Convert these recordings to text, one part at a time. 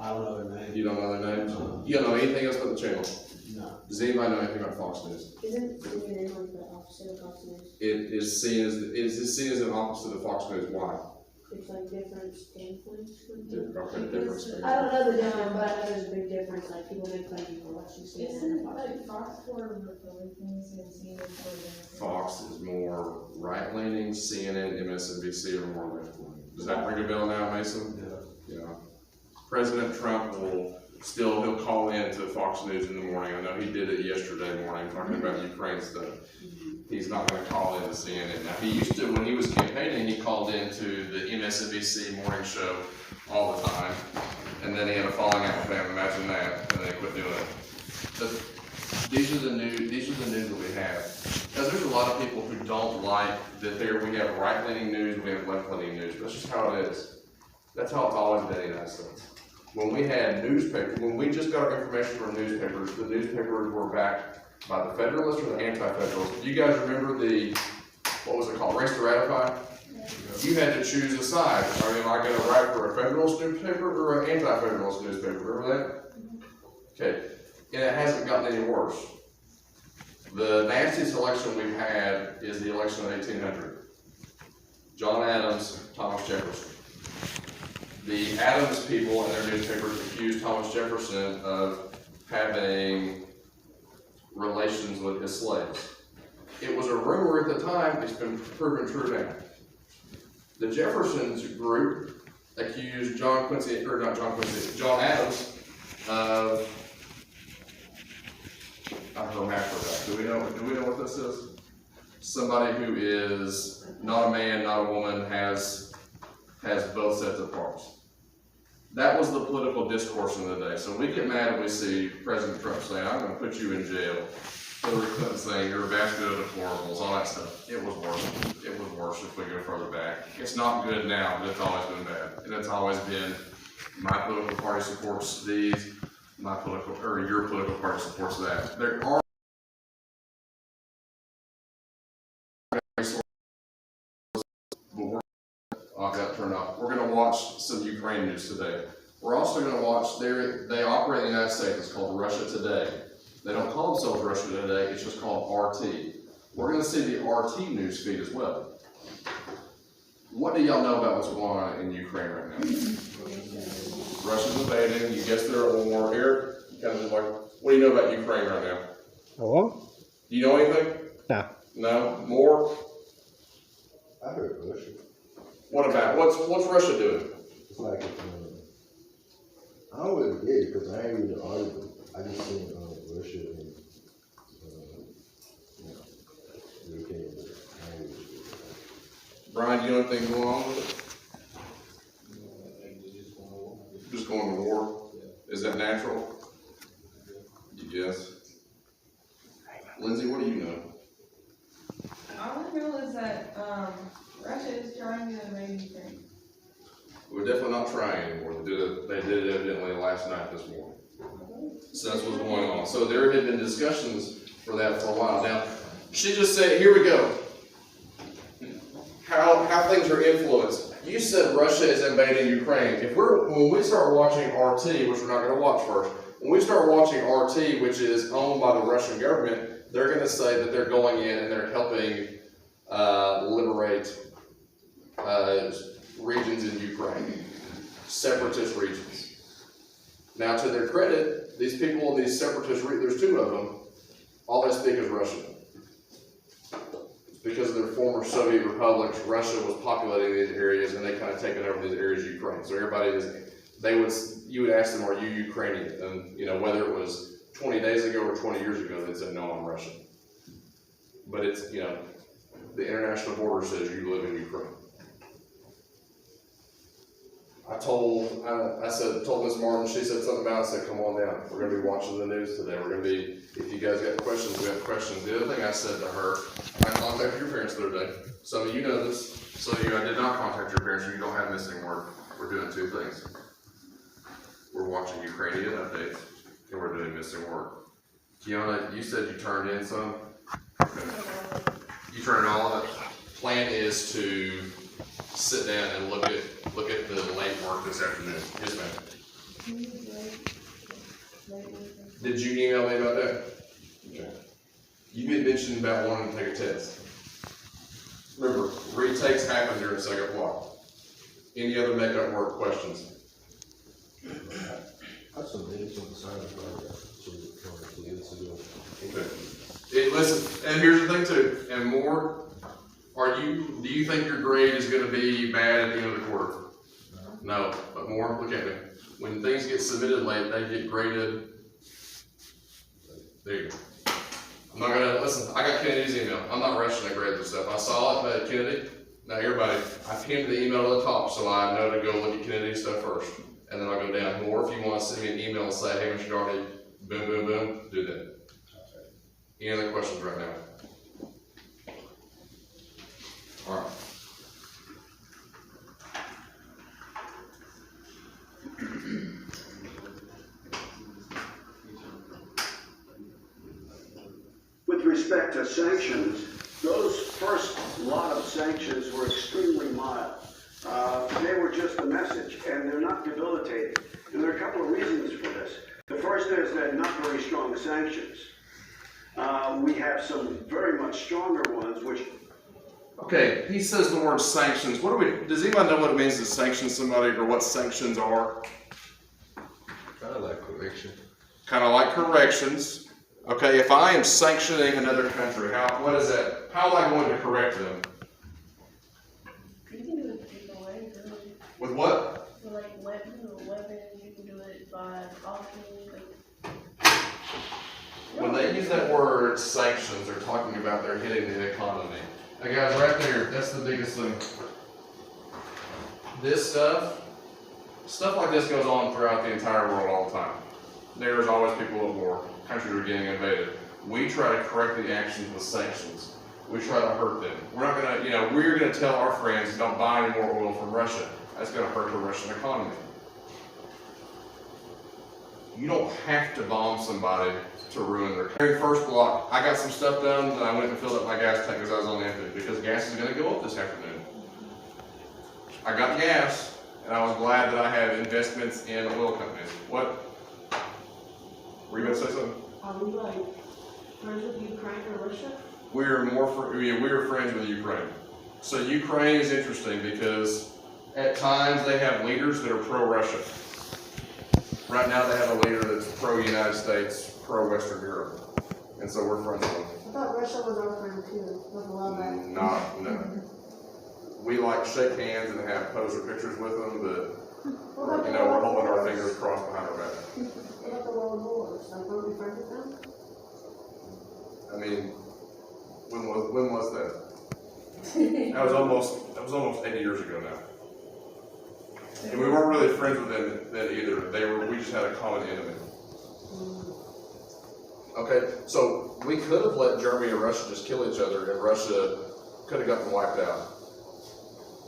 don't know their name. You don't know their names? You don't know anything else about the channel? No. Does anybody know anything about Fox News? Isn't CNN like the opposite of Fox News? It is seen as an opposite of Fox News. Why? It's like different standpoints. Okay, different. I don't know the difference, but I know there's a big difference, like people make fun of you for watching CNN. Isn't like Fox for Republicans and CNN for Democrats? Fox is more right-leaning, CNN, MSNBC are more left-leaning. Does that ring a bell now, Mason? Yeah. President Trump he'll call in to Fox News in the morning. I know he did it yesterday morning talking about Ukraine stuff. He's not going to call in to CNN. Now, he used to, when he was campaigning, he called into the MSNBC morning show all the time. And then he had a falling out with them, imagine that, and they quit doing it. But these are the news that we have. Because there's a lot of people who don't like that we have right-leaning news, we have left-leaning news. That's just how it is. That's how it's always been in the United States. When we had newspapers, when we just got our information from newspapers, the newspapers were backed by the Federalists or the Anti-Federalists. Do you guys remember what was it called, Race to Ratify? You had to choose a side. Am I going to write for a Federalist newspaper or an Anti-Federalist newspaper? Remember that? Okay. And it hasn't gotten any worse. The nastiest election we've had is the election of 1800. John Adams, Thomas Jefferson. The Adams people in their newspapers accused Thomas Jefferson of having relations with his slaves. It was a rumor at the time, it's been proven true now. The Jeffersons group accused John Adams of, I forgot. Do we know what this is? Somebody who is not a man, not a woman, has both sets of parts. That was the political discourse in the day. So we get mad when we see President Trump saying, I'm going to put you in jail. Hillary Clinton saying, you're a basket of deplorables, all that stuff. It was worse. It was worse if we go further back. It's not good now, but it's always been bad. And it's always been, my political party supports these, your political party supports that. There are We're going to watch some Ukraine news today. We're also going to watch, they operate in the United States, it's called Russia Today. They don't call themselves Russia Today, it's just called RT. We're going to see the RT news feed as well. What do y'all know about what's going on in Ukraine right now? Russia's invading, you guess they're at war. Eric, you kind of just like, what do you know about Ukraine right now? Hello? Do you know anything? No. No? More? I heard Russia. What about, what's Russia doing? It's like, I don't really get it because I ain't reading the article. I just seen Russia and, UK, but I ain't really sure. Brian, do you know anything going on with it? Just going to war? Is that natural? You guess? Lindsay, what do you know? All I know is that Russia is trying to invade Ukraine. We're definitely not trying anymore. They did it evidently last night this morning. So that's what's going on. So there had been discussions for that for a while. Now, she just said, here we go. How things are influenced. You said Russia is invading Ukraine. When we start watching RT, which we're not going to watch first, when we start watching RT, which is owned by the Russian government, they're going to say that they're going in and they're helping liberate regions in Ukraine, separatist regions. Now, to their credit, these people in these separatist regions, there's two of them, all they speak is Russian. It's because of their former Soviet republics, Russia was populating these areas and they kind of taken over these areas of Ukraine. So everybody you would ask them, are you Ukrainian? And whether it was 20 days ago or 20 years ago, they'd say, no, I'm Russian. But it's, the international border says you live in Ukraine. I told Miss Martin, she said something about it, I said, come on down. We're going to be watching the news today. We're going to be, if you guys got questions, we have questions. The other thing I said to her, I contacted your parents the other day. Some of you know this. Some of you, I did not contact your parents, you don't have missing work. We're doing two things. We're watching Ukrainian updates, and we're doing missing work. Kiana, you said you turned in some? Okay. You turned it all in. Plan is to sit down and look at the late work this afternoon. Yes, ma'am. Did you email me about that? Okay. You had mentioned about wanting to take a test. Remember, retakes happen during second block. Any other makeup work questions? I submitted some assignments like that to get to do. Okay. Listen, and here's the thing too, and more, do you think your grade is gonna be bad at the end of the quarter? No, but more, look at me. When things get submitted late, they get graded. There you go. I'm not gonna, listen, I got Kennedy's email. I'm not rushing to grade this stuff. I saw it, but Kennedy, now everybody, I pinned the email to the top so I know to go look at Kennedy's stuff first. And then I'll go down more. If you wanna send me an email and say, hey, Mr. Darty, boom, boom, boom, do that. Any other questions right now? All right. With respect to sanctions, those first lot of sanctions were extremely mild. They were just a message, and they're not debilitating. And there are a couple of reasons for this. The first is they're not very strong sanctions. We have some very much stronger ones, which... Okay, he says the word sanctions. Does anybody know what it means to sanction somebody or what sanctions are? Kind of like correction. Kind of like corrections. Okay, if I am sanctioning another country, what is that? How am I going to correct them? You can do it different ways, really. With what? So like weapons, you can do it by auctioning, like. When they use that word sanctions, they're talking about they're hitting the economy. Now guys, right there, that's the biggest thing. This stuff like this goes on throughout the entire world all the time. There's always people at war. Countries are getting invaded. We try to correct the actions with sanctions. We try to hurt them. We're not gonna, we're gonna tell our friends don't buy any more oil from Russia. That's gonna hurt the Russian economy. You don't have to bomb somebody to ruin their country. First block, I got some stuff done and I went and filled up my gas tank because I was on empty because gas is gonna go up this afternoon. I got gas and I was glad that I have investments in oil companies. What? Were you gonna say something? Are we like friends with Ukraine or Russia? We are friends with Ukraine. So Ukraine is interesting because at times they have leaders that are pro-Russia. Right now they have a leader that's pro-United States, pro-Western Europe. And so we're friends with them. I thought Russia was our friend too, with a while back. No. We like shake hands and have poster pictures with them, but we're holding our fingers crossed behind our back. What about the world wars? Like, were we friends with them? I mean, when was that? That was almost 80 years ago now. And we weren't really friends with them then either. We just had a common enemy. Okay, so we could have let Germany and Russia just kill each other and Russia could have gotten wiped out.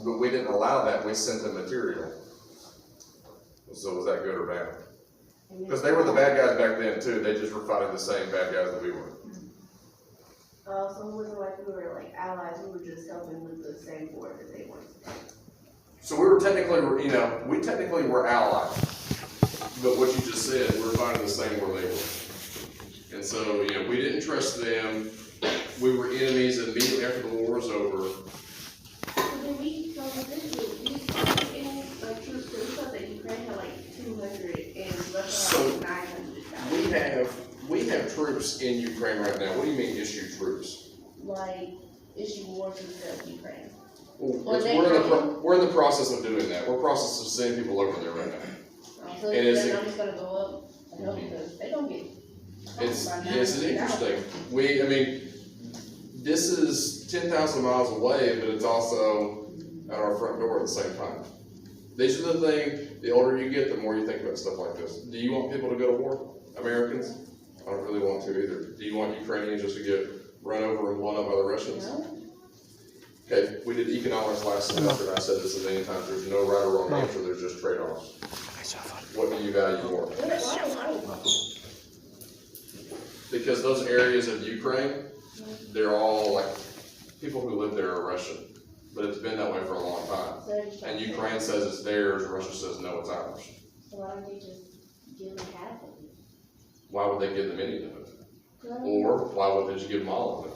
But we didn't allow that, we sent them material. So was that good or bad? Because they were the bad guys back then too, they just were fighting the same bad guys that we were. So it wasn't like we were like allies, we were just helping with the same war that they wanted. So we were technically, we technically were allies. But what you just said, we were fighting the same war they were. And so, we didn't trust them. We were enemies immediately after the war was over. So then we sent in like troops, because we thought that Ukraine had like 200 and Russia had like 900,000. We have troops in Ukraine right now. What do you mean issue troops? Like issue war troops of Ukraine. Well, we're in the process of doing that. We're in the process of sending people over there right now. So And their numbers gonna go up, I know, because they don't get. It's interesting. This is 10,000 miles away, but it's also at our front door at the same time. These are the things, the older you get, the more you think about stuff like this. Do you want people to go to war? Americans? I don't really want to either. Do you want Ukrainians just to get run over and blown up by the Russians? No. Okay, we did economics last semester, and I said this a million times, there's no right or wrong answer, there's just trade-offs. What do you value more? Because those areas of Ukraine, they're all like, people who live there are Russian, but it's been that way for a long time. And Ukraine says it's theirs, Russia says no, it's ours. So why don't they just give them half of it? Why would they give them any of it? Well, Or why would they just give them all of it?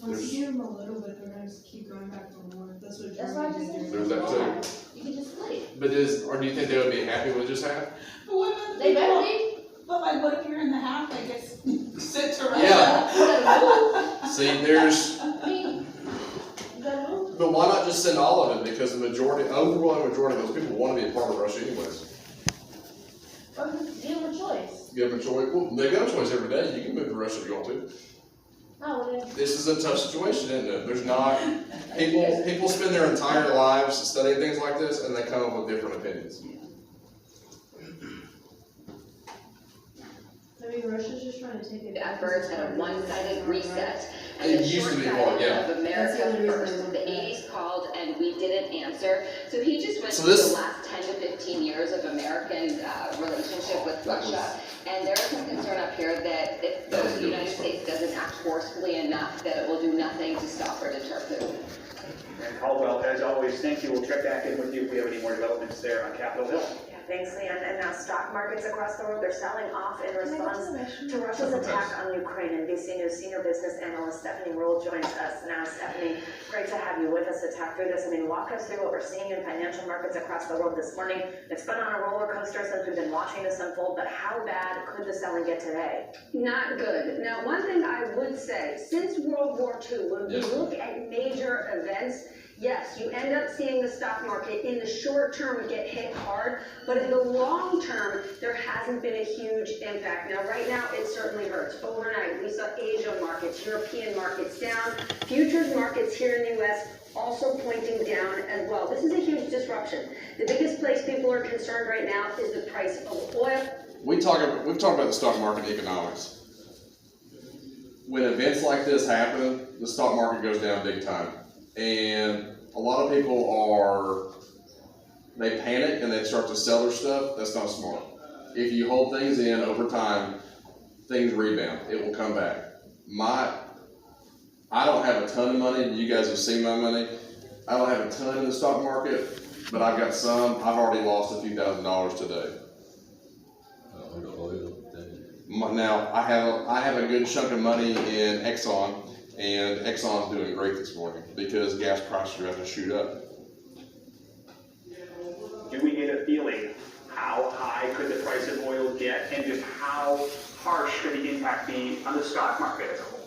Once you give them a little bit, they're gonna just keep going back for more. That's what That's why I Germany just did. said. There's that too. You can just split it. But or do you think they would be happy with just half? But what about the They better people, be. but like, what if you're in the half that gets sent to Russia? Yeah. You gotta move. See, there's, I mean, you gotta move. but why not just send all of it? Because the overwhelming majority of those people want to be a part of Russia anyways. Or just give them a choice. Give them a choice. Well, they got a choice every day. You can move to Russia if you want to. Oh, well then, This is a tough situation, isn't it? There's not, people spend their entire lives studying things like this and they come up with different opinions. maybe Russia's just trying to take it. Efforts and a one-sided reset. And It the used to be short-sighted part, yeah. of America That's the only reason I first. want The that. 80s called and we didn't answer. So he just went So through this- the last 10 to 15 years of American relationship with Russia. And there is some concern up here that if That was the good United response. States doesn't act forcefully enough, that it will do nothing to stop or deter Putin. And Caldwell, as always, thank you. We'll check back in with you if we have any more developments there on Capitol Hill. Yeah, thanks, Leon. And now stock markets across the world, they're selling off in response to Russia's attack on Ukraine. NBC News senior business analyst Stephanie Rule joins us now. Stephanie, great to have you with us to talk through this. I mean, walk us through what we're seeing in financial markets across the world this morning. It's been on a roller coaster since we've been watching this unfold, but how bad could the selling get today? Not good. Now, one thing I would say, since World War II, when we Yes. look at major events, yes, you end up seeing the stock market in the short term get hit hard, but in the long term, there hasn't been a huge impact. Now, right now, it certainly hurts. Overnight, we saw Asia markets, European markets down, futures markets here in the US also pointing down as well. This is a huge disruption. The biggest place people are concerned right now is the price of oil. We've talked about the stock market economics. When events like this happen, the stock market goes down big time. And a lot of people they panic and they start to sell their stuff. That's not smart. If you hold things in over time, things rebound. It will come back. I don't have a ton of money. You guys have seen my money. I don't have a ton in the stock market, but I've got some. I've already lost a few $1,000s today. On the oil thing. Now, I have a good chunk of money in Exxon, and Exxon's doing great this morning because gas prices are going to shoot up. Do we get a feeling how high could the price of oil get and just how harsh could the impact be on the stock market as a whole?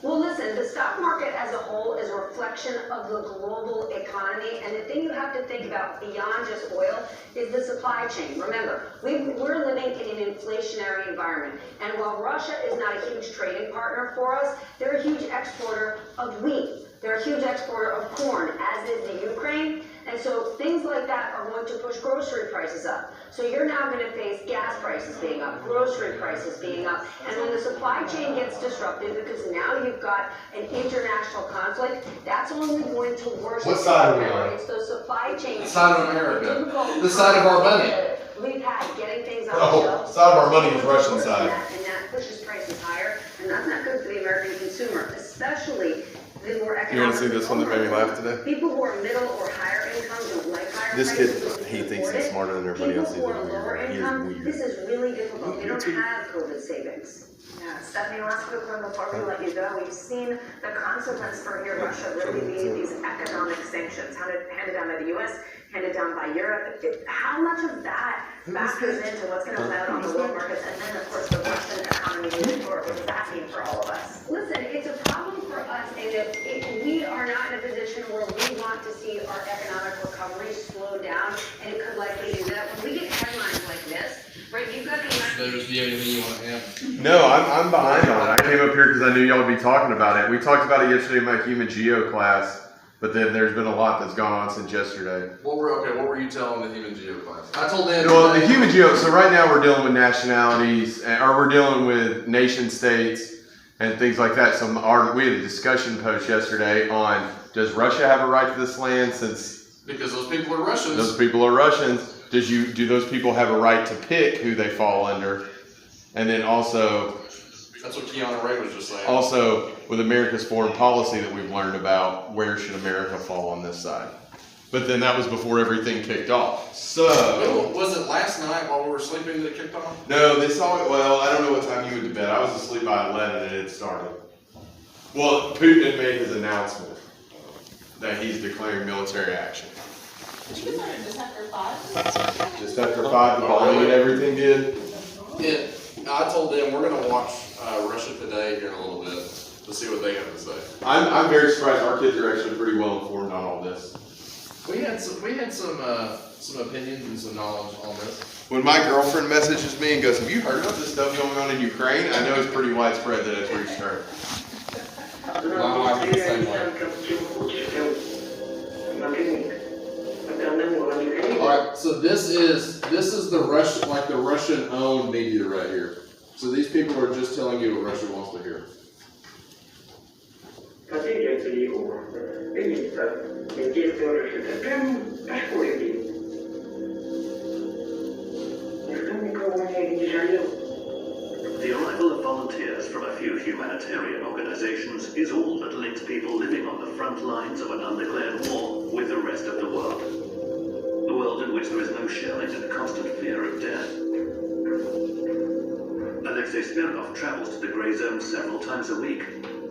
Well, listen, the stock market as a whole is a reflection of the global economy, and the thing you have to think about beyond just oil is the supply chain. Remember, we're living in an inflationary environment, and while Russia is not a huge trading partner for us, they're a huge exporter of wheat. They're a huge exporter of corn, as is the Ukraine, and so things like that are going to push grocery prices up. So you're now going to face gas prices being up, grocery prices being up, and when the supply chain gets disrupted, because now you've got an international conflict, that's only going to worsen. What side are we on? It's those supply chain. The side of America. The side of our money. We've had getting things on Oh, the shelves. side of our money is Russian side. And that pushes prices higher, and that's not good for the American consumer, especially the more economic. You wanna see this one that made me laugh today? People who are middle or higher income don't like higher This prices. kid, because he they thinks afford he's it. smarter than everybody else. He's People who are lower weird. He is income, weird. this is really difficult. They don't have COVID savings. Yeah, Stephanie, last quick one before we let you go. We've seen the consequence for here Russia really being these economic sanctions handed down by the US, handed down by Europe. How much of that factors into what's going to play out on the world markets, and then of course the Russian economy moving forward? What does that mean for all of us? Listen, it's a problem for us in that we are not in a position where we want to see our economic recovery slow down, and it could likely do that. When we get headlines like this, right, you've got the Do you have anything you want to add? No, I'm behind on it. I came up here because I knew y'all would be talking about it. We talked about it yesterday in my human geo class, but then there's been a lot that's gone on since yesterday. What were you telling the human geo class? I told them. Well, the human geo, so right now we're dealing with nationalities, or we're dealing with nation states and things like that. So we had a discussion post yesterday on, does Russia have a right to this land since Because those people are Russians. those people are Russians? Do those people have a right to pick who they fall under? And then also That's what Keanu Ray was just saying. with America's foreign policy that we've learned about, where should America fall on this side? But then that was before everything kicked off. So, Was it last night while we were sleeping that it kicked off? no, they saw it, well, I don't know what time you went to bed. I was asleep by 11 and it started. Well, Putin had made his announcement that he's declaring military action. You can start just after 5. Just after 5, the bombing and everything did. Yeah, I told them we're gonna watch Russia Today here in a little bit to see what they have to say. I'm very surprised our kids are actually pretty well informed on all this. We had some opinions and some knowledge on this. When my girlfriend messages me and goes, have you heard about this stuff going on in Ukraine? I know it's pretty widespread that it's reached her. My wife is the same way. Alright, so this is the Russian owned media right here. So these people are just telling you what Russia wants to hear. The arrival of volunteers from a few humanitarian organizations is all that links people living on the front lines of an undeclared war with the rest of the world. A world in which there is no shelling and constant fear of death. Alexei Smirnov travels to the gray zone several times a week,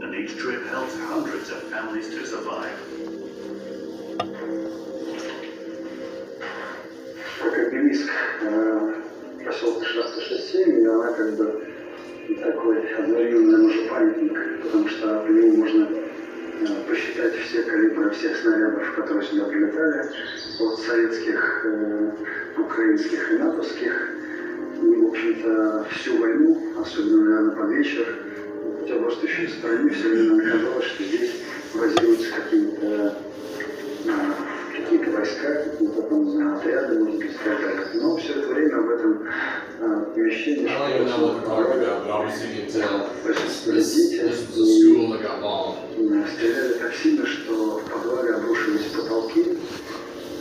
and each trip helps hundreds of families to survive. Как поселка Шахта 6-7, и она как бы такой одновременно, наверное, памятник, потому что по нему можно посчитать все калибры всех снарядов, которые сюда прилетали, от советских, украинских и натовских. И, в общем-то, всю войну, особенно, наверное, под вечер, хотя просто еще в стране все время казалось, что здесь базируются какие-то войска, какие-то там, не знаю, отряды, может быть, сказать. Но все это время в этом помещении... I don't even know what they're talking about, but obviously you can tell this was a school that got bombed. Стреляли так сильно, что в подвале обрушились потолки.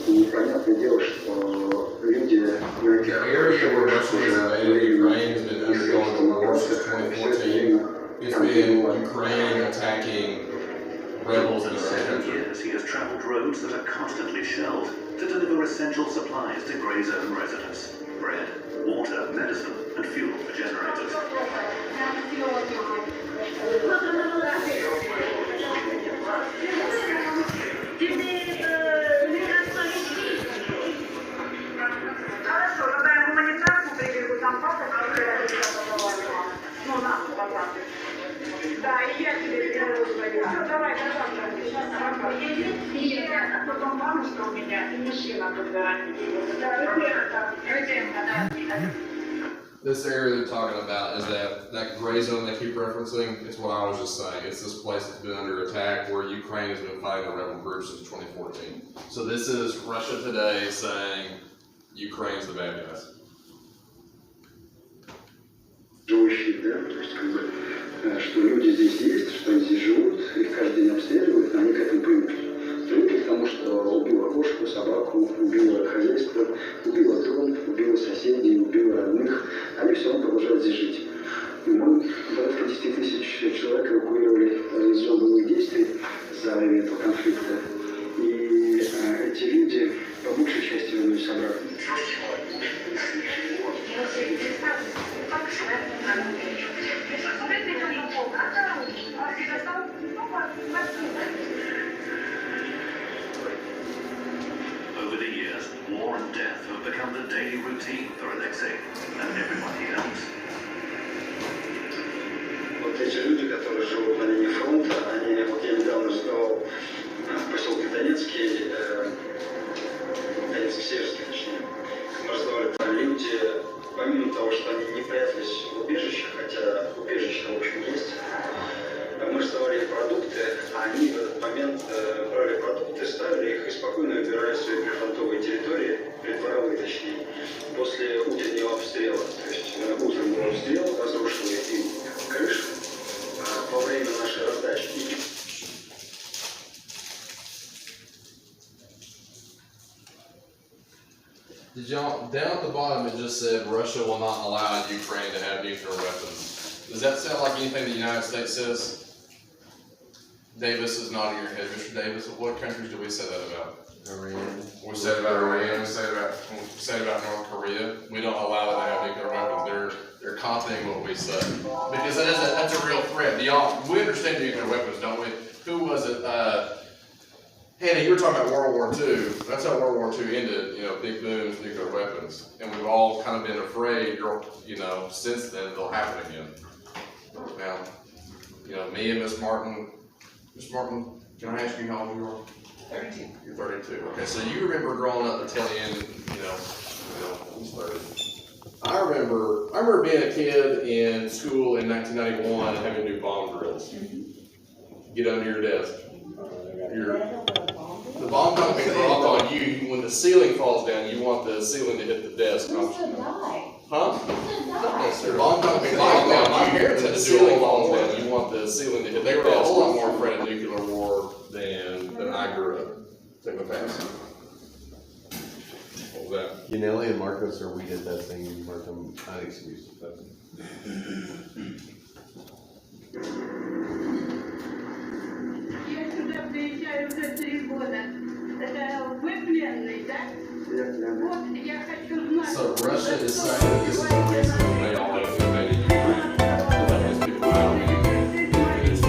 И понятное дело, что люди на этих... The area where Russia has invaded Ukraine has been undergoing the war since 2014. It's been Ukraine attacking rebels in their own country. He has traveled roads that are constantly shelled to deliver essential supplies to gray zone residents. Bread, water, medicine, and fuel for generators. Да, и я тебе перевожу. Все, давай, давай. А потом мамочка у меня и мужчина тут This area they're talking about is that gray zone they keep referencing. It's what I was just saying. It's this place that's been under attack where Ukraine has been fighting the rebel groups since 2014. So this is Russia Today saying Ukraine's the bad guys. Живущие, да, то есть как бы, что люди здесь есть, что они здесь живут, их каждый день обстреливают, но они к этому привыкли. Привыкли к тому, что убило кошку, собаку, убило хозяйство, убило дом, убило соседей, убило родных, они все равно продолжают здесь жить. И мы порядка 10 тысяч человек эвакуировали из зон боевых действий за время этого конфликта. И эти люди по большей части вернулись обратно. Over the years, war and death have become the daily routine for Alexei and everybody else. Вот эти люди, которые живут на линии фронта, они, вот я недавно разговаривал в поселке Донецкий, Донецк-Северский, точнее, мы разговаривали, люди, помимо того, что они не прятались в убежищах, хотя убежища, в общем, есть, мы раздавали продукты, а они в этот момент брали продукты, ставили их и спокойно выбирали свои прифронтовые территории, придворовые точнее, после утреннего обстрела. То есть утром был обстрел, разрушили им крышу во время нашей раздачи. Did y'all, down at the bottom it just said Russia will not allow Ukraine to have nuclear weapons. Does that sound like anything the United States says? Davis is nodding your head. Mr. Davis, what countries do we say that about? Iran. We said about Iran, we said about North Korea, we don't allow them to have nuclear weapons, they're copying what we said. Because that's a real threat, we understand nuclear weapons, don't we? Who was it, Hannah, you were talking about World War II, that's how World War II ended, big booms, nuclear weapons. And we've all kind of been afraid, since then, they'll happen again. Now, me and Miss Martin, can I ask you how old you are? 32. You're 32. Okay, so you remember growing up until the end, who's 30? I remember being a kid in school in 1991 and having to do bomb drills. Get under your desk. The bomb company dropped on you. When the ceiling falls down, you want the ceiling to hit the desk. Who's gonna die? Huh? Who's The bomb company dropped on you. When the ceiling falls down, you want the ceiling to hit the desk. They were a whole lot more afraid of nuclear war than I grew up. Take my pass. What was that? Yaneli and Marcos are weed at that thing, you mark them unexcused. Я сюда приезжаю уже 3 года. Это вы пленный, да? Вот я хочу знать. So Russia is saying that this is the reason they all invaded Ukraine. To let these people out. It is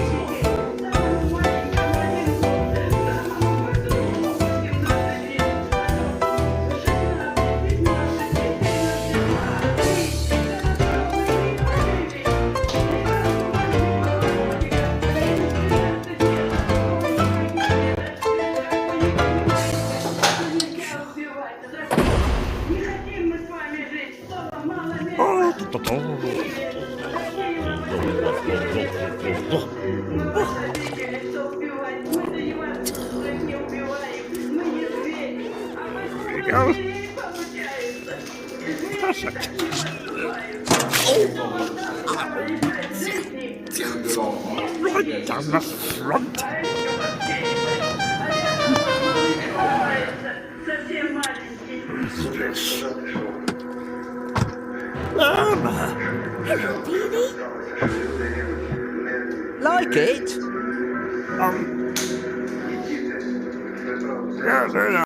Не хотим мы с вами жить, что мало места. Мы вас обидели, что убивать. Мы-то и вас не убиваем, мы не звери. А вы звери получается. Звери так не поступают. right down the front. Совсем маленький. Hello, Beanie. Like it? Yeah,